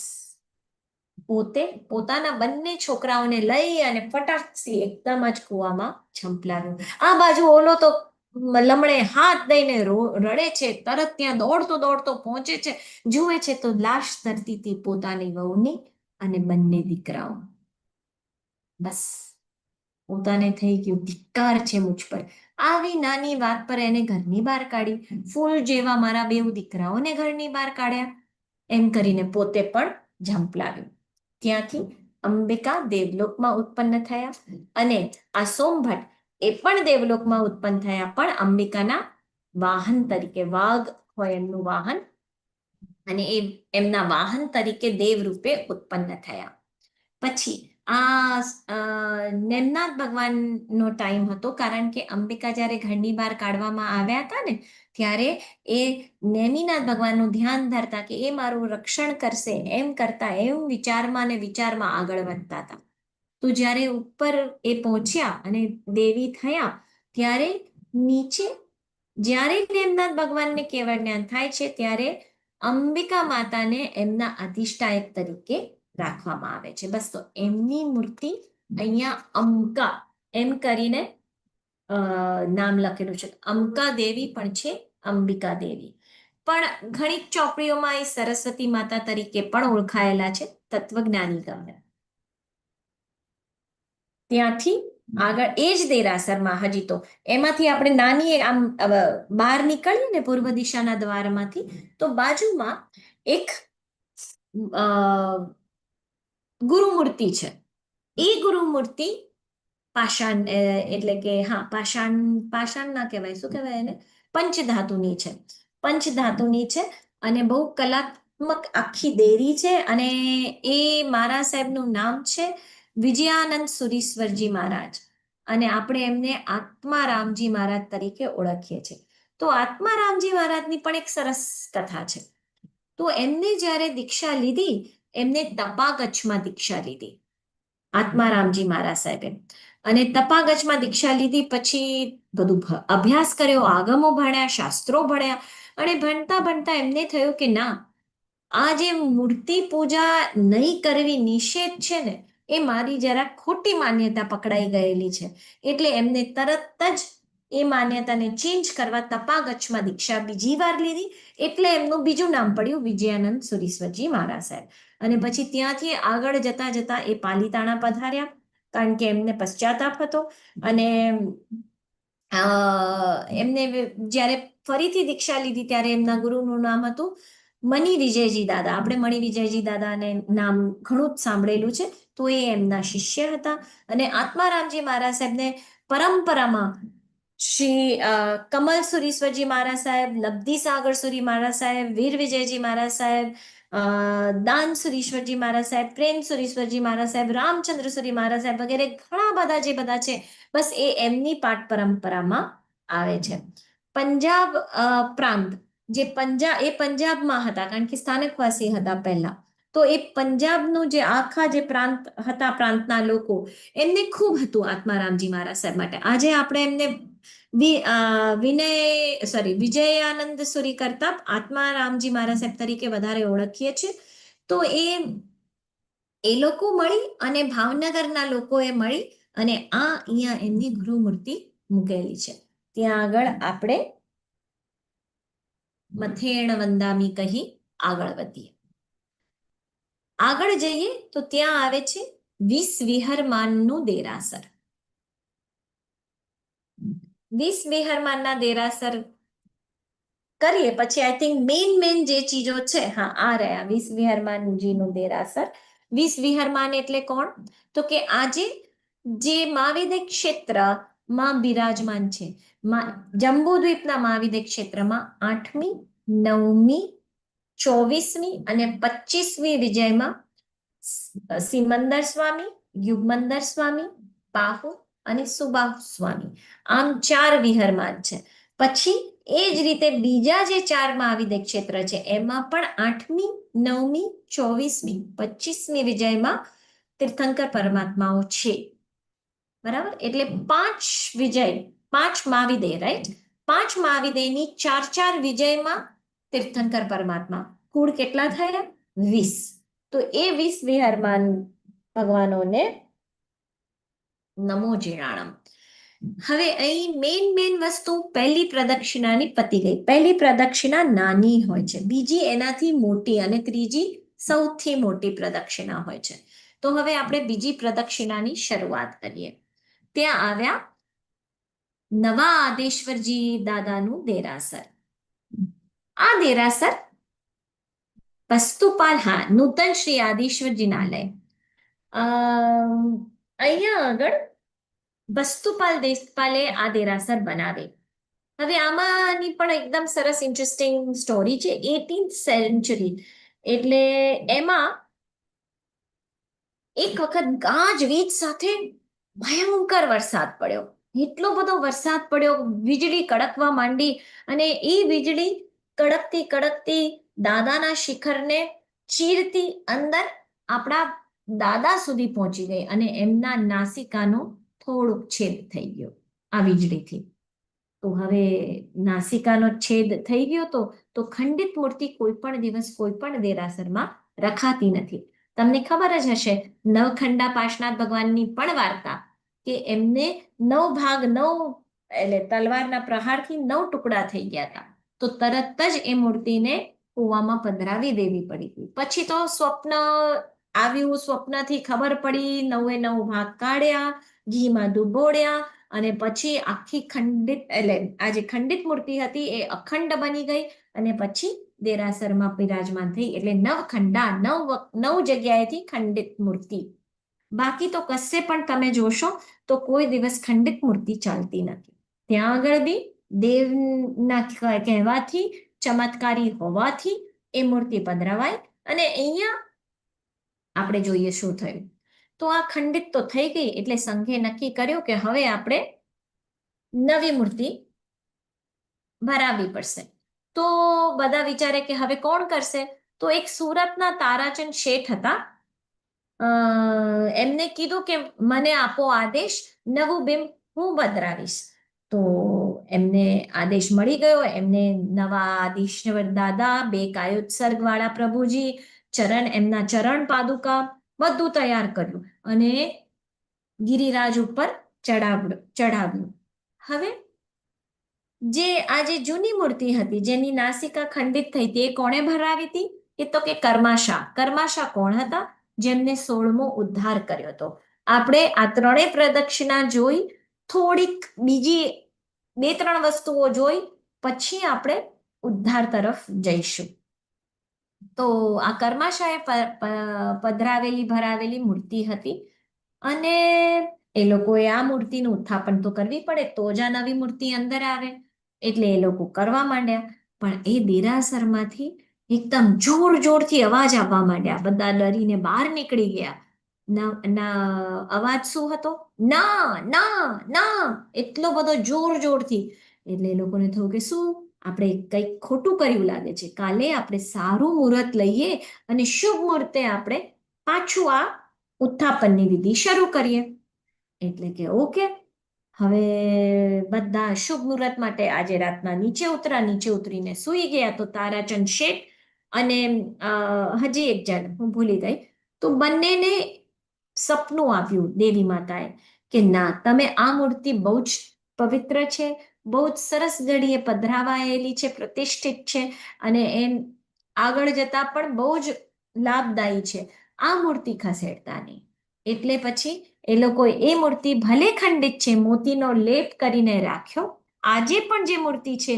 પોતે પોતાના બંને છોકરાઓને લઈ અને ફટાકથી એકદમ જ કૂવામાં ઝંપલાવ્યો. આ બાજુ ઓલો તો લમડે હાથ દઈને રડે છે, તરત ત્યાં દોડતો દોડતો પહોંચે છે, જુએ છે તો લાશ તરતી હતી પોતાની વહુની અને બંને દીકરાઓ. બસ પોતાને થઈ ગયું ધિક્કાર છે મુझ પર, આવી નાની વાત પર એને ઘરની બહાર કાઢી, ફૂલ જેવા મારા બેઉ દીકરાઓને ઘરની બહાર કાઢ્યા, એમ કરીને પોતે પણ ઝંપલાવ્યું. ત્યાંથી અંબિકા દેવલોકમાં ઉત્પન્ન થયા અને આ સોમભટ્ટ એ પણ દેવલોકમાં ઉત્પન્ન થયા, પણ અંબિકાના વાહન તરીકે, વાઘ હોય એમનું વાહન, અને એ એમના વાહન તરીકે દેવ રૂપે ઉત્પન્ન થયા. પછી આ નેમનાથ ભગવાનનો ટાઈમ હતો, કારણ કે અંબિકા જ્યારે ઘરની બહાર કાઢવામાં આવ્યા હતા ને, ત્યારે એ નેમિનાથ ભગવાનનું ધ્યાન ધરતા કે એ મારું રક્ષણ કરશે, એમ કરતા એમ વિચારમાં ને વિચારમાં આગળ વધતા હતા. તો જ્યારે ઉપર એ પહોંચ્યા અને દેવી થયા, ત્યારે નીચે જ્યારે નેમનાથ ભગવાનને કેવળ જ્ઞાન થાય છે, ત્યારે અંબિકા માતાને એમના અધિષ્ઠાયક તરીકે રાખવામાં આવે છે. બસ તો એમની મૂર્તિ અહીંયા અંકા એમ કરીને નામ લખેલું છે. અંકા દેવી પણ છે, અંબિકા દેવી પણ ઘણી ચોપડીઓમાં એ સરસ્વતી માતા તરીકે પણ ઓળખાયેલા છે તત્વજ્ઞાની ગમે. ત્યાંથી આગળ એ જ દેરાસરમાં હજી તો એમાંથી આપણે નાની આમ બહાર નીકળીએ ને પૂર્વ દિશાના દ્વારમાંથી, તો બાજુમાં એક ગુરુમૂર્તિ છે. એ ગુરુમૂર્તિ પાષાણ એટલે કે હા પાષાણ ના કહેવાય, શું કહેવાય એને, પંચધાતુની છે. પંચધાતુની છે અને બહુ કલાત્મક આખી દેરી છે. અને એ મારા સાહેબનું નામ છે વિજયાનંદ સુરીશ્વરજી મહારાજ, અને આપણે એમને આત્મારામજી મહારાજ તરીકે ઓળખીએ છીએ. તો આત્મારામજી મહારાજની પણ એક સરસ કથા છે. તો એમને જ્યારે દીક્ષા લીધી, એમને તપાગચ્છમાં દીક્ષા લીધી આત્મારામજી મહારાજ સાહેબે, અને તપાગચ્છમાં દીક્ષા લીધી પછી બધું અભ્યાસ કર્યો, આગમો ભણ્યા, શાસ્ત્રો ભણ્યા, અને ભણતા ભણતા એમને થયું કે ના, આ જે મૂર્તિ પૂજા નહીં કરવી નિષેધ છે ને, એ મારી જરા ખોટી માન્યતા પકડાઈ ગયેલી છે. એટલે એમને તરત જ એ માન્યતાને ચેન્જ કરવા તપાગચ્છમાં દીક્ષા બીજી વાર લીધી. એટલે એમનું બીજું નામ પડ્યું વિજયાનંદ સુરીશ્વરજી મહારાજ સાહેબ. અને પછી ત્યાંથી આગળ જતા જતા એ પાલીતાણા પધાર્યા, કારણ કે એમને પશ્ચાતાપ હતો. અને એમને જ્યારે ફરીથી દીક્ષા લીધી ત્યારે એમના ગુરુનું નામ હતું મણિ વિજયજી દાદા. આપણે મણિ વિજયજી દાદાને નામ ઘણું જ સાંભળેલું છે. તો એ એમના શિષ્ય હતા. અને આત્મારામજી મહારાજ સાહેબને પરંપરામાં શ્રી કમલ સુરીશ્વરજી મહારાજ સાહેબ, લબ્ધિ સાગર સુરી મહારાજ સાહેબ, વીર વિજયજી મહારાજ સાહેબ, દાન સુરીશ્વરજી મહારાજ સાહેબ, પ્રેમ સુરીશ્વરજી મહારાજ સાહેબ, રામચંદ્ર સુરી મહારાજ સાહેબ વગેરે ઘણા બધા જે બધા છે, બસ એ એમની પાઠ પરંપરામાં આવે છે. પંજાબ પ્રાંત, જે પંજાબમાં હતા, કારણ કે સ્થાનકવાસી હતા પહેલા. તો એ પંજાબનું જે આખા જે પ્રાંત હતા, પ્રાંતના લોકો, એમને ખૂબ હતું આત્મારામજી મહારાજ સાહેબ માટે. આજે આપણે એમને વિજયાનંદ સુરી કરતા આત્મારામજી મહારાજ સાહેબ તરીકે વધારે ઓળખીએ છીએ. તો એ લોકો મળી અને ભાવનગરના લોકોએ મળી અને આ અહીંયા એમની ગૃહમૂર્તિ મૂકેલી છે. ત્યાં આગળ આપણે મથેણ વંદામી કહી આગળ વધીએ. આગળ જઈએ તો ત્યાં આવે છે વિષવિહરમાનનું દેરાસર. વિષવિહરમાનના દેરાસર કરીએ પછી આઈ થિંક મેઇન જે ચીજો છે, હા આ રહ્યા વિષવિહરમાનજીનું દેરાસર. વિષવિહરમાન એટલે કોણ? તો કે આજે જે મહાવિદ્ય ક્ષેત્રમાં બિરાજમાન છે, જંબુદ્વીપના મહાવિદ્ય ક્ષેત્રમાં 8મી 9મી 24મી અને 25મી વિજયમાં સિમંદર સ્વામી, યુગમંદર સ્વામી, બાહુ અને સુબાહુ સ્વામી, આમ 4 વિહરમાન છે. પછી એ જ રીતે બીજા જે 4 મહાવિદ્ય ક્ષેત્ર છે એમાં પણ 8મી, 9મી, 24મી, 25મી વિજયમાં તીર્થંકર પરમાત્માઓ છે. બરાબર, એટલે 5 વિજય, 5 મહાવિદ્ય, રાઈટ, 5 મહાવિદ્યની 4 વિજયમાં તીર્થંકર પરમાત્મા, કુળ કેટલા થયા? 20. તો એ 20 વિહરમાન ભગવાનોને નમો જીણાણમ. હવે અહીં મેન વસ્તુ પહેલી પ્રદક્ષિણાની પતી ગઈ. પહેલી પ્રદક્ષિણા નાની હોય છે, બીજી એનાથી મોટી અને ત્રીજી સૌથી મોટી પ્રદક્ષિણા હોય છે. તો હવે આપણે બીજી પ્રદક્ષિણાની શરૂઆત કરીએ. ત્યાં આવ્યા નવા આદેશ્વરજી દાદાનું દેરાસર. આ દેરાસર વસ્તુપાલ, હા, નૂતન શ્રી આદેશ્વર જિનાલય, અહીંયા આગળ વસ્તુપાલ દેશપાલે આ દેરાસર બનાવે. હવે આમાંની પણ એકદમ સરસ ઇન્ટરેસ્ટિંગ સ્ટોરી છે. 18th સેન્ચુરી, એટલે એમાં એક વખત ગાજવીજ સાથે ભયંકર વરસાદ પડ્યો. એટલો બધો વરસાદ પડ્યો, વીજળી કડકવા માંડી, અને એ વીજળી કડકતી કડકતી દાદાના શિખરને ચીરતી અંદર આપણા દાદા સુધી પહોંચી ગઈ અને એમના નાસિકાનો થોડોક છેદ થઈ ગયો આ વીજળીથી. તો હવે નાસિકાનો છેદ થઈ ગયો તો ખંડિત મૂર્તિ કોઈ પણ દિવસ કોઈ પણ દેરાસરમાં રખાતી નથી. તમને ખબર જ હશે નવખંડા પાર્શ્વનાથ ભગવાનની પણ વાર્તા, કે એમને 9 ભાગ, 9 એટલે તલવારના પ્રહારથી 9 ટુકડા થઈ ગયા હતા. તો તરત જ એ મૂર્તિને કૂવામાં પધરાવી દેવી પડી હતી. પછી તો સ્વપ્ન આવ્યું, સ્વપ્નથી ખબર પડી, 9 ભાગ કાઢ્યા, ઘીમાં ડુબોળ્યા, અને પછી આખી ખંડિત, એટલે આ જે ખંડિત મૂર્તિ હતી એ અખંડ બની ગઈ, અને પછી દેરાસરમાં બિરાજમાન થઈ. એટલે નવખંડા, 9 જગ્યાએથી ખંડિત મૂર્તિ. બાકી તો કશે પણ તમે જોશો તો કોઈ દિવસ ખંડિત મૂર્તિ ચાલતી નથી. ત્યાં આગળ બી દેવના કહેવાથી, ચમત્કારી હોવાથી એ મૂર્તિ પધરાવાય. અને અહીંયા આપણે જોઈએ શું થયું. તો આ ખંડિત તો થઈ ગઈ, એટલે સંઘે નક્કી કર્યું કે હવે આપણે નવી મૂર્તિ ભરાવવી પડશે. તો બધા વિચારે કે હવે કોણ કરશે? તો એક સુરતના તારાચંદ શેઠ હતા, એમને કીધું કે મને આપો આદેશ, નવું બિંબ હું પધરાવીશ. તો એમને આદેશ મળી ગયો. એમને નવા આદેશ્વર દાદા, 2 કાયોત્સર્ગ વાળા પ્રભુજી, એમના ચરણ પાદુકા બધું તૈયાર કર્યું અને ગિરિરાજ ઉપર ચઢાવ્યું. હવે જે આ જે જૂની મૂર્તિ હતી, જેની નાસિકા ખંડિત થઈ હતી, એ કોણે ભરાવી હતી? એ તો કે કર્માશા. કર્માશા કોણ હતા? જેમને 16મો ઉદ્ધાર કર્યો હતો. આપણે આ 3 પ્રદક્ષિણા જોઈ, થોડીક બીજી 2-3 વસ્તુઓ જોઈ, પછી આપણે ઉદ્ધાર તરફ જઈશું. તો આ કર્માશાએ પધરાવેલી ભરાવેલી મૂર્તિ હતી, અને એ લોકોએ આ મૂર્તિનું ઉત્થાપન તો કરવી પડે, તો જ આ નવી મૂર્તિ અંદર આવે. એટલે એ લોકો કરવા માંડ્યા. પણ એ દેરાસરમાંથી એકદમ જોરથી અવાજ આવવા માંડ્યા. બધા ડરીને બહાર નીકળી ગયા. ના અવાજ શું હતો? ના ના ના, એટલો બધો જોરથી. એટલે એ લોકોને થયું કે શું આપણે કંઈક ખોટું કર્યું લાગે છે. કાલે આપણે સારું મુહૂર્ત લઈએ અને શુભ મુહૂર્તે આપણે પાછું આ ઉત્થાપનની વિધિ શરૂ કરીએ. એટલે કે ઓકે. હવે બધા શુભ મુહૂર્ત માટે આજે રાતના નીચે ઉતરીને સૂઈ ગયા. તો તારાચંદ શેઠ અને હજી એક જણ, હું ભૂલી ગઈ, તો બંનેને સપનું આવ્યું દેવી માતાએ કે ના, તમે આ મૂર્તિ બહુ જ પવિત્ર છે, બહુ જ સરસ ઘડીએ પધરાવાયેલી છે, પ્રતિષ્ઠિત છે, અને એમ આગળ જતા પણ બહુ જ લાભદાયી છે. આ મૂર્તિ ખસેડતા નહીં. એટલે પછી એ લોકોએ એ મૂર્તિ ભલે ખંડિત છે, મોતીનો લેપ કરીને રાખ્યો. આજે પણ જે મૂર્તિ છે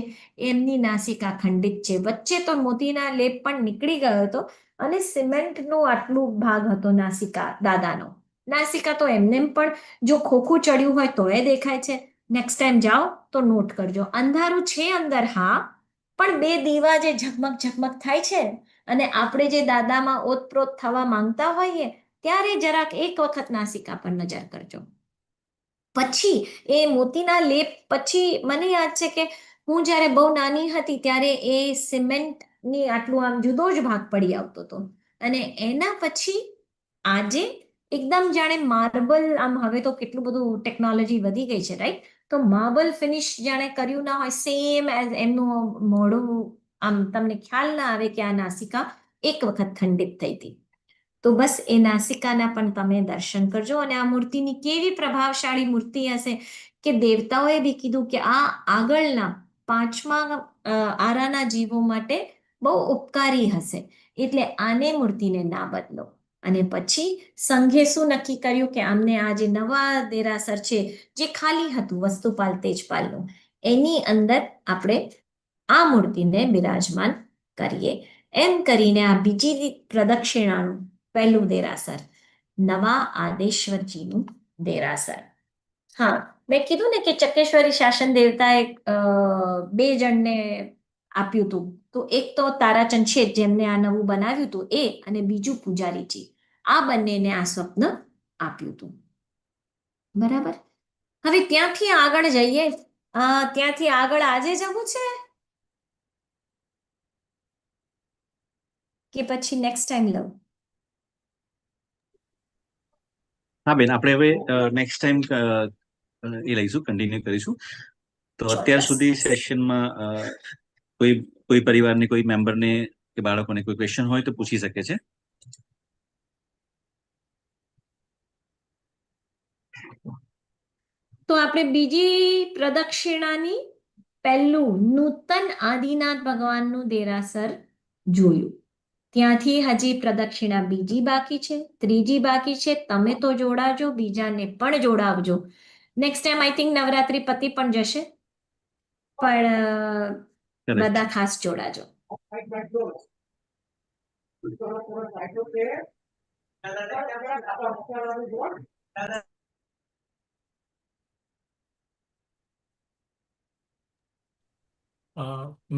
એમની નાસિકા ખંડિત છે. વચ્ચે તો મોતીના લેપ પણ નીકળી ગયો હતો, અને સિમેન્ટનો આટલું ભાગ હતો નાસિકા દાદાનો. નાસિકા તો એમને પણ જો ખોખું ચડ્યું હોય તો એ દેખાય છે. નેક્સ્ટ ટાઈમ જાઓ તો નોટ કરજો. અંધારું છે અંદર, હા, પણ 2 દીવા જે ઝગમગ થાય છે અને આપણે જે દાદામાં ઓતપ્રોત થવા માંગતા હોઈએ ત્યારે જરાક એક વખત નાસિકા પર નજર કરજો. પછી એ મોતીના લેપ પછી મને યાદ છે કે હું જ્યારે બહુ નાની હતી ત્યારે એ સિમેન્ટની આટલું આમ જુદો જ ભાગ પડી આવતો હતો, અને એના પછી આજે એકદમ જાણે માર્બલ, આમ હવે તો કેટલું બધું ટેકનોલોજી વધી ગઈ છે રાઈટ, તો માર્બલ ફિનિશ જાણે કર્યું ના હોય, સેમ એઝ એમનું મોઢું, આમ તમને ખ્યાલ ના આવે કે આ નાસિકા એક વખત ખંડિત થઈ હતી. તો બસ એ નાસિકાના પણ તમે દર્શન કરજો. અને આ મૂર્તિની કેવી પ્રભાવશાળી મૂર્તિ હશે કે દેવતાઓએ બી કીધું કે આ આગળના પાંચમા આરાના જીવો માટે બહુ ઉપકારી હશે, એટલે આને મૂર્તિને ના બદલો. અને પછી સંઘે શું નક્કી કર્યું કે આમને આ જે નવા દેરાસર છે જે ખાલી હતું વસ્તુપાલ તેજપાલનું, એની અંદર આપણે આ મૂર્તિને બિરાજમાન કરીએ. એમ કરીને આ બીજી પ્રદક્ષિણાનું પહેલું દેરાસર નવા આદેશ્વરજીનું દેરાસર. હા, મેં કીધું ને કે ચક્રેશ્વરી શાસન દેવતાએ બે જણને આપ્યું હતું, તો એક તો તારાચંદ શેઠ જેમને આ નવું બનાવ્યું હતું એ, અને બીજું પૂજારીજી, આ બંનેને આ સ્વપ્ન આપ્યું હતું. બરાબર. હવે ત્યાંથી આગળ જઈએ. ત્યાંથી આગળ આજે જવું છે કે પછી નેક્સ્ટ ટાઈમ લઉં? હા બેન, આપણે હવે નેક્સ્ટ ટાઈમ એ લઈશું, કન્ટિન્યુ કરીશું. તો અત્યાર ચોક્કસ. સુધી સેશનમાં કોઈ કોઈ પરિવારને, કોઈ મેમ્બરને કે બાળકોને કોઈ ક્વેશ્ચન હોય તો પૂછી શકે છે. તો આપણે બીજી પ્રદક્ષિણાની પહેલું નૂતન આદિનાથ ભગવાનનું દેરાસર જોયું. ત્યાંથી હજી પ્રદક્ષિણા બીજી બાકી છે, ત્રીજી બાકી છે. તમે તો જોડાજો, બીજાને પણ જોડાવજો. Next time I think Navratri પતિ પણ જશે, પણ બધા ખાસ જોડાજો.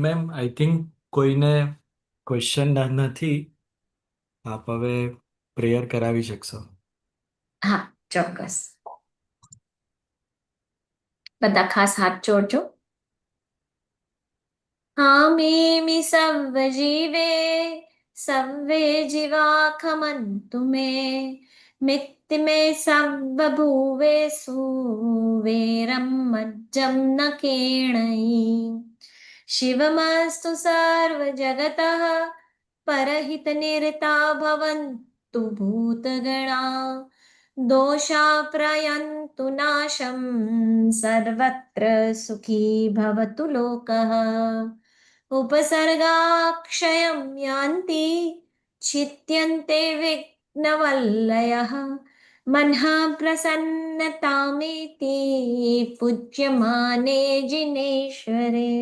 મેમ આઈ થિંક કોઈને ક્વેશ્ચન નથી. આપ હવે પ્રેયર કરાવી શકશો. હા, ચોક્કસ. બધા ખાસ હાથ જોડજો. हामिमि सव्वजीवे सव्वे जीवाखमन्तु मे मित्तिमे सव्वभुवेषु वेरं मज्जं न केणयि शिवमस्तु सर्वजगतः परहितनिरता भवन्तु भूतगणा दोषाप्रयन्तु नाशं सर्वत्र सुखी भवतु लोकः उपसर्गाक्षयं यान्ति चित्यन्ते विघ्नवल्लयः मनः प्रसन्नतामेति पूज्यमाने जिनेश्वरे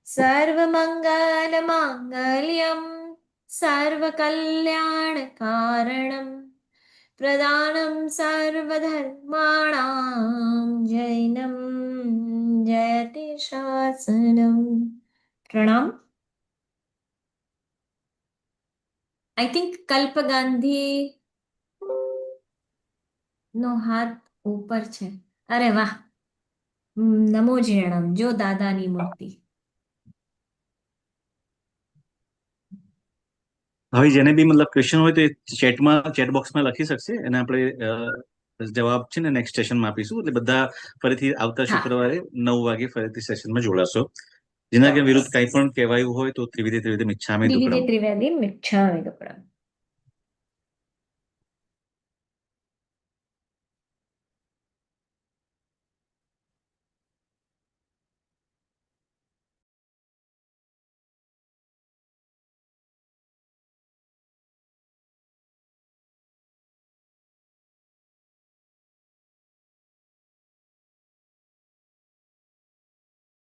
सर्वमङ्गलमाङ्गल्यं सर्वकल्याणकारणं प्रदानं सर्वधर्माणां जैनं जयति शासनं. प्रणाम. आई थिंक कल्प गांधी નો હાથ ઉપર છે. અરે વાહ, નમો જીણમ, જો દાદાની મૂર્તિ. હવે જેને બી મતલબ ક્વેશ્ચન હોય તો એ ચેટ બોક્સમાં લખી શકશે, અને આપણે જવાબ છે ને નેક્સ્ટ સેશનમાં આપીશું. એટલે બધા ફરીથી આવતા હા, શુક્રવારે 9 વાગે ફરીથી સેશનમાં જોડાશો. જેના કે ચોક્કસ. વિરુદ્ધ કંઈ પણ કહેવાયું હોય તો ત્રિવિધે ત્રિવિધે મિચ્છામિ વિવિધે દુક્કડમ. ત્રિવેદી મિચ્છામિ દુક્કડમ.